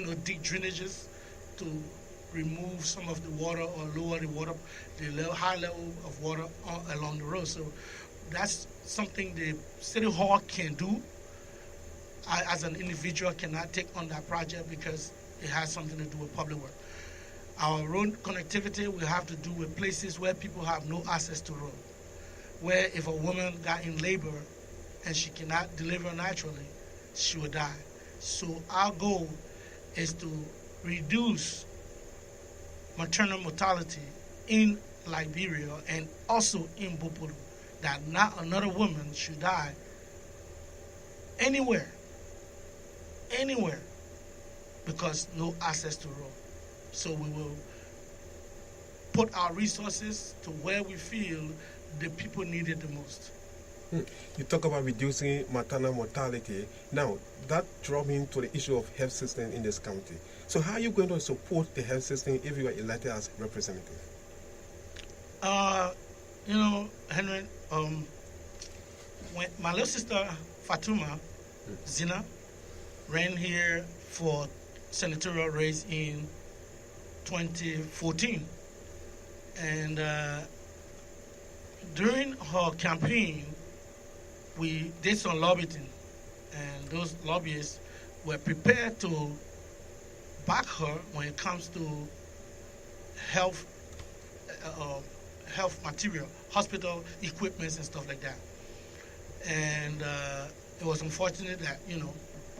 dig drainages to remove some of the water or lower the high level of water along the road. So that's something the city hall can do. I, as an individual, cannot take on that project because it has something to do with public work. Our road connectivity will have to do with places where people have no access to road, where if a woman got in labor and she cannot deliver naturally, she will die. So our goal is to reduce maternal mortality in Liberia and also in Gbarpolu, that not another woman should die anywhere, because no access to road. So we will put our resources to where we feel the people need it the most. You talk about reducing maternal mortality. Now, that draws me into the issue of health system in this county. So how are you going to support the health system if you are elected as representative? Henry, when my little sister Fatuma, Zinnah, ran here for senatorial race in 2014. And during her campaign, we did some lobbying, and those lobbyists were prepared to back her when it comes to health material, hospital equipments and stuff like that. And it was unfortunate that,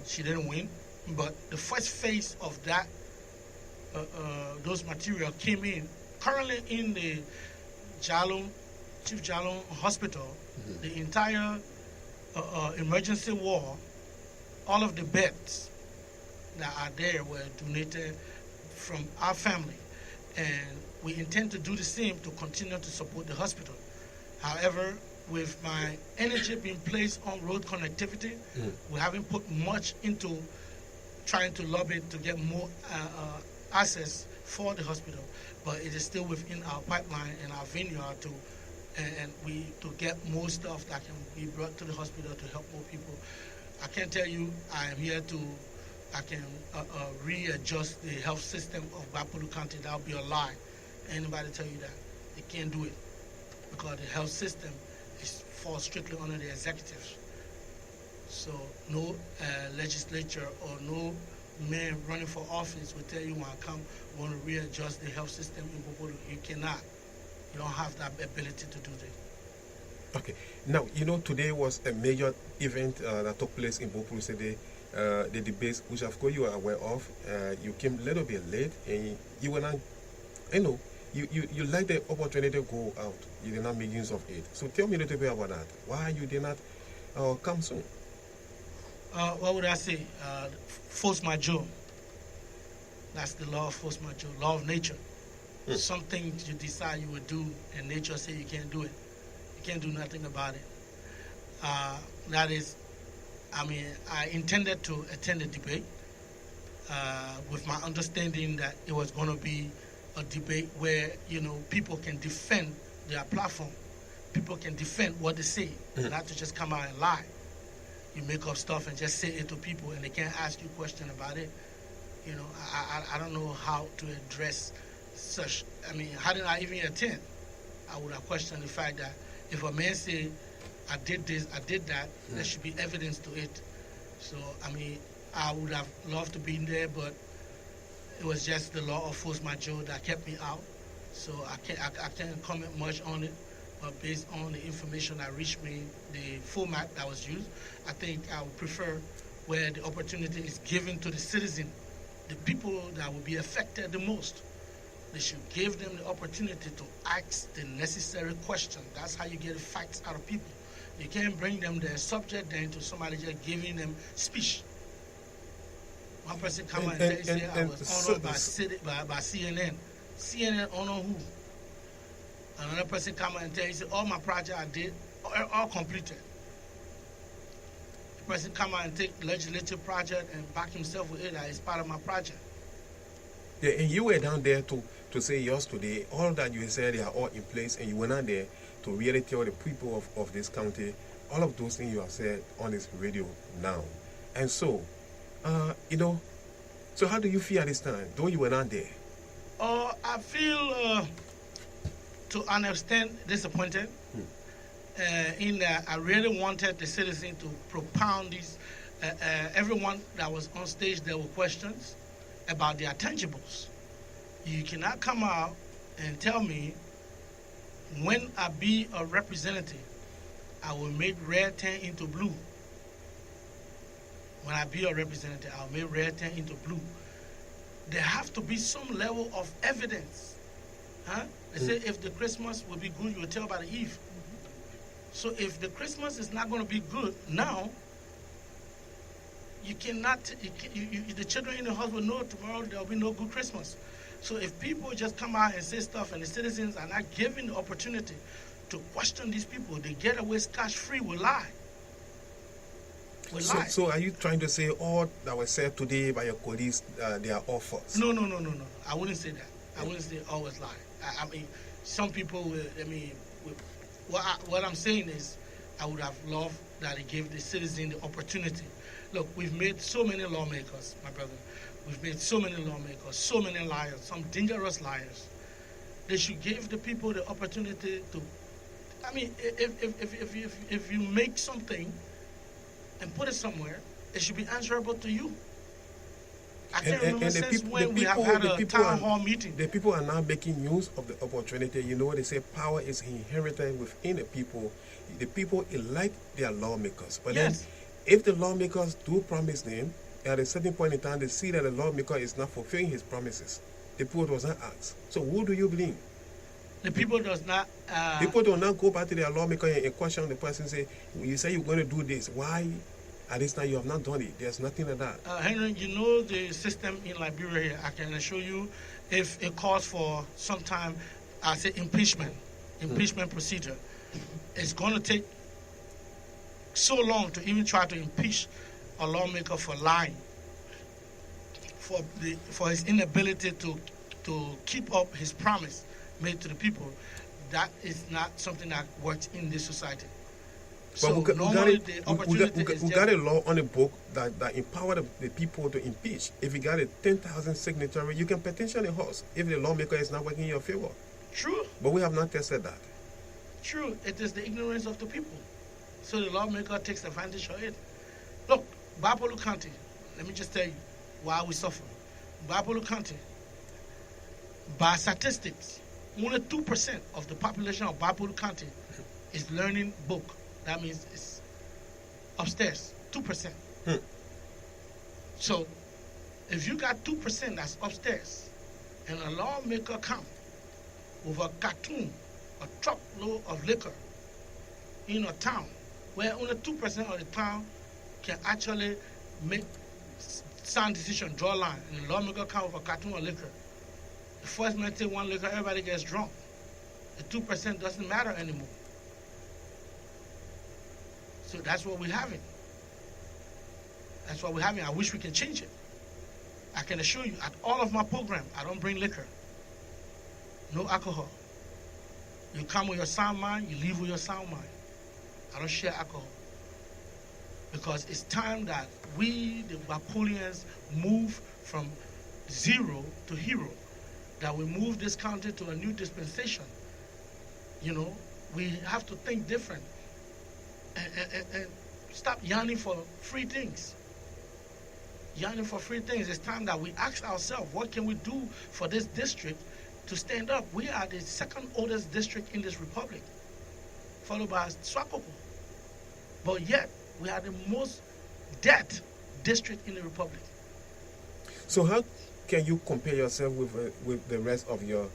she didn't win. But the first phase of that, those material came in. Currently in the Chief Jalon Hospital, the entire emergency ward, all of the beds that are there were donated from our family. And we intend to do the same to continue to support the hospital. However, with my energy being placed on road connectivity, we haven't put much into trying to lobby to get more access for the hospital. But it is still within our pipeline and our vineyard to get more stuff that can be brought to the hospital to help more people. I can tell you I am here I can readjust the health system of Gbarpolu County. That would be a lie. Anybody tell you that? They can't do it because the health system falls strictly under the executives. So no legislature or no man running for office will tell you when I come, want to readjust the health system in Gbarpolu. You cannot. You don't have that ability to do that. Okay. Now, today was a major event that took place in Gbarpolu today. The debates, which of course you are aware of, you came a little bit late, and you were not, you like the opportunity to go out. You did not make use of it. So tell me a little bit about that. Why you did not come soon? What would I say? Force majeure. That's the law of force majeure, law of nature. Something you decide you would do, and nature say you can't do it. You can't do nothing about it. That is, I intended to attend the debate with my understanding that it was going to be a debate where, people can defend their platform. People can defend what they say, not to just come out and lie. You make up stuff and just say it to people, and they can't ask you a question about it. I don't know how to address such. How did I even attend? I would have questioned the fact that if a man say, I did this, I did that, there should be evidence to it. So, I would have loved to be there, but it was just the law of force majeure that kept me out. So I can't comment much on it. But based on the information that reached me, the format that was used, I think I would prefer where the opportunity is given to the citizen, the people that will be affected the most. They should give them the opportunity to ask the necessary question. That's how you get facts out of people. You can't bring them their subject then to somebody just giving them speech. One person come and say I was honored by CNN. CNN honor who? Another person come and tell you, say, all my project I did, all completed. The person come out and take legislative project and back himself with it that is part of my project. Yeah, and you were down there to say yours today. All that you said, they are all in place, and you were not there to really tell the people of this county all of those things you have said on this radio now. And so, So how do you feel at this time, though you were not there? I feel, to an extent, disappointed. In that I really wanted the citizen to propound these. Everyone that was on stage, there were questions about their tangibles. You cannot come out and tell me when I be a representative, I will make red turn into blue. When I be a representative, I'll make red turn into blue. There have to be some level of evidence. They say if the Christmas will be good, you will tell by the eve. So if the Christmas is not going to be good now, you cannot. The children in the house will know tomorrow there will be no good Christmas. So if people just come out and say stuff, and the citizens are not given the opportunity to question these people, they get away scotch-free with lie. So are you trying to say all that was said today by your colleagues, they are all false? No. I wouldn't say that. I wouldn't say always lie. I mean, some people will, what I'm saying is, I would have loved that it gave the citizen the opportunity. Look, we've made so many lawmakers, my brother. We've made so many lawmakers, so many liars, some dangerous liars. They should give the people the opportunity to. I mean, if you make something and put it somewhere, it should be answerable to you. I can't remember since when we have had a town hall meeting. The people are now making use of the opportunity. You know, they say power is inherited within the people. The people elect their lawmakers. But yes. Then, if the lawmakers do promise them, at a certain point in time, they see that the lawmaker is not fulfilling his promises. The people does not ask. So who do you blame? The people does not. People do not go back to their lawmaker and question the person, say, you say you're going to do this. Why? At this time, you have not done it. There's nothing like that. Henry, you know the system in Liberia here. I can assure you, if it calls for some time, I say impeachment procedure, it's going to take so long to even try to impeach a lawmaker for lying, for his inability to keep up his promise made to the people. That is not something that works in this society. So we got a law on the book that empower the people to impeach. If you got a 10,000 signatory, you can petition the House if the lawmaker is not working in your favor. True. But we have not tested that. True. It is the ignorance of the people. So the lawmaker takes advantage of it. Look, Gbarpolu County, let me just tell you why we suffer. Gbarpolu County, by statistics, only 2% of the population of Gbarpolu County is learning book. That means it's upstairs, 2%. So if you got 2% that's upstairs, and a lawmaker come with a cartoon, a truckload of liquor in a town where only 2% of the town can actually make sound decision, draw a line, and the lawmaker come with a cartoon of liquor. The first man take one liquor, everybody gets drunk. The 2% doesn't matter anymore. So that's what we're having. That's what we're having. I wish we can change it. I can assure you, at all of my programs, I don't bring liquor. No alcohol. You come with your sound mind, you leave with your sound mind. I don't share alcohol. Because it's time that we, the Gbarpolians, move from zero to hero. That we move this country to a new dispensation. You know, we have to think different. And stop yearning for free things. Yearning for free things. It's time that we ask ourselves, what can we do for this district to stand up? We are the second oldest district in this republic, followed by Swakopmund. But yet, we are the most debt district in the republic. So how can you compare yourself with the rest of your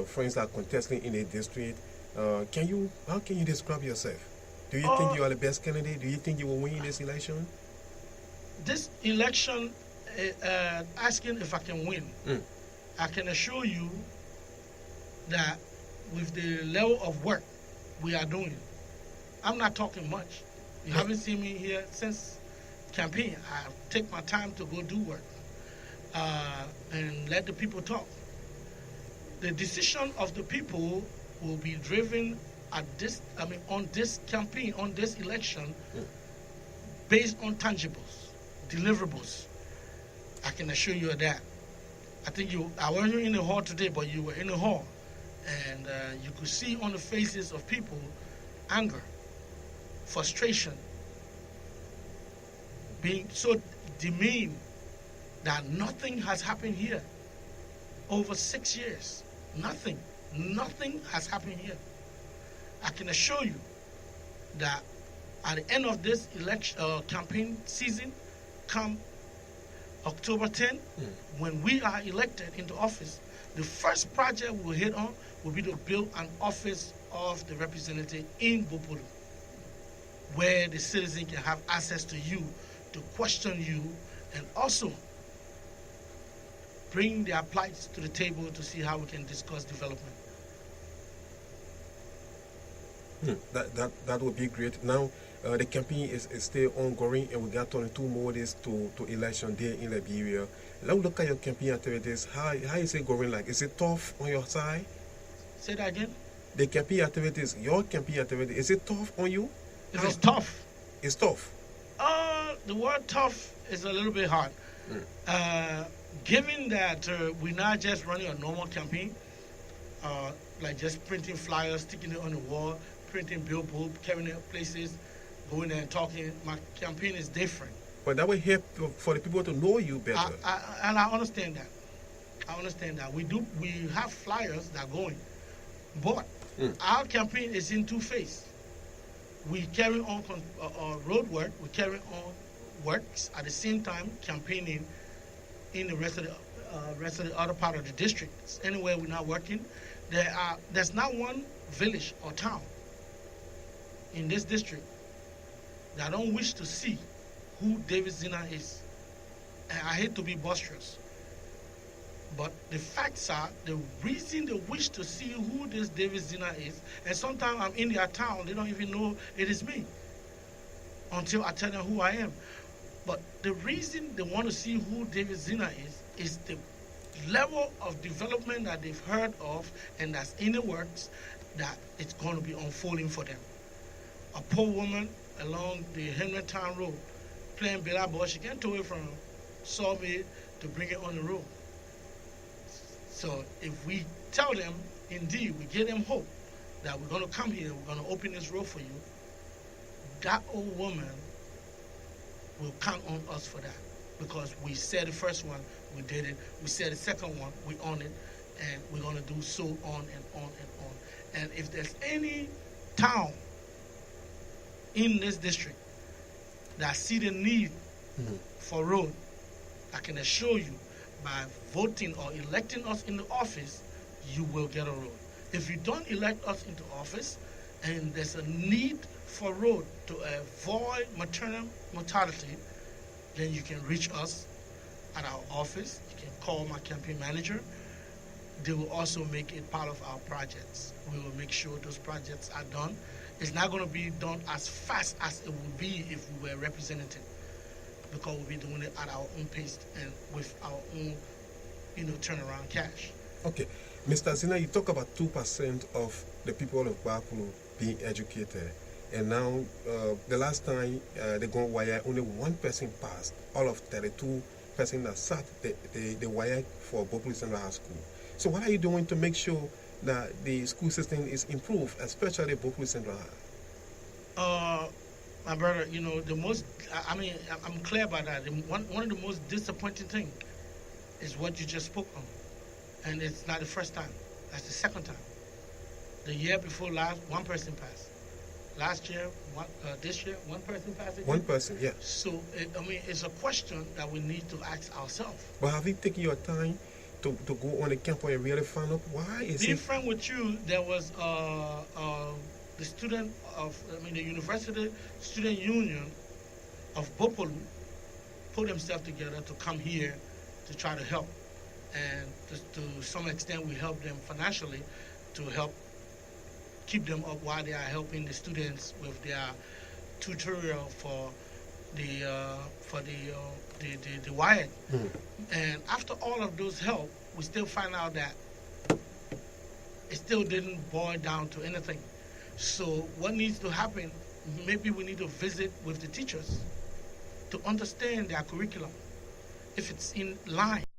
friends that are contesting in the district? How can you describe yourself? Do you think you are the best candidate? Do you think you will win this election? This election, asking if I can win, I can assure you that with the level of work we are doing, I'm not talking much. You haven't seen me here since campaign. I take my time to go do work and let the people talk. The decision of the people will be driven on this campaign, on this election, based on tangibles, deliverables. I can assure you of that. I think I wasn't in the hall today, but you were in the hall. And you could see on the faces of people anger, frustration, being so demeaned that nothing has happened here. Over 6 years, nothing has happened here. I can assure you that at the end of this election campaign season, come October 10, when we are elected into office, the first project we'll hit on will be to build an office of the representative in Gbarpolu, where the citizen can have access to you, to question you, and also bring their plights to the table to see how we can discuss development. That would be great. Now, the campaign is still ongoing, and we got 22 more days to election day in Liberia. Let's look at your campaign activities. How is it going? Like, is it tough on your side? Say that again. The campaign activities, your campaign activity, is it tough on you? If it's tough. It's tough. The word tough is a little bit hard. Given that we're not just running a normal campaign, like just printing flyers, sticking it on the wall, printing billboards, carrying it places, going there and talking. My campaign is different. But that will help for the people to know you better. And I understand that. We have flyers that are going. But our campaign is in two phases. We carry on road work, we carry on works at the same time campaigning in the rest of the other part of the district. Anywhere we're not working, there's not one village or town in this district that don't wish to see who David Zinnah is. And I hate to be boisterous, but the facts are the reason they wish to see who this David Zinnah is, and sometimes I'm in their town, they don't even know it is me until I tell them who I am. But the reason they want to see who David Zinnah is the level of development that they've heard of and that's in the works, that it's going to be unfolding for them. A poor woman along the Henry Town Road playing billboard, she can't tow it from Sawmill to bring it on the road. So if we tell them, indeed, we give them hope that we're going to come here, we're going to open this road for you, that old woman will count on us for that. Because we said the first one, we did it. We said the second one, we own it. And we're going to do so on and on and on. And if there's any town in this district that see the need for road, I can assure you, by voting or electing us into office, you will get a road. If you don't elect us into office, and there's a need for road to avoid maternal mortality, then you can reach us at our office. You can call my campaign manager. They will also make it part of our projects. We will make sure those projects are done. It's not going to be done as fast as it would be if we were representative, because we'll be doing it at our own pace and with our own, turnaround cash. Okay. Mr. Zinnah, you talk about 2% of the people of Gbarpolu being educated. And now, the last time they got wire, only one person passed. All of 32 persons that sat the wire for Gbarpolu Central High School. So what are you doing to make sure that the school system is improved, especially Gbarpolu Central High? My brother, I'm clear about that. One of the most disappointing things is what you just spoke on. And it's not the first time. That's the second time. The year before last, one person passed. Last year, this year, one person passed again? One person, yeah. So, it's a question that we need to ask ourselves. But have you taken your time to go on the campus and really find out why is Being frank with you, there was the student of, the University Student Union of Gbarpolu put themselves together to come here to try to help. And to some extent, we help them financially to help keep them up while they are helping the students with their tutorial for the WIAC. And after all of those help, we still find out that it still didn't boil down to anything. So what needs to happen, maybe we need to visit with the teachers to understand their curriculum if it's in line.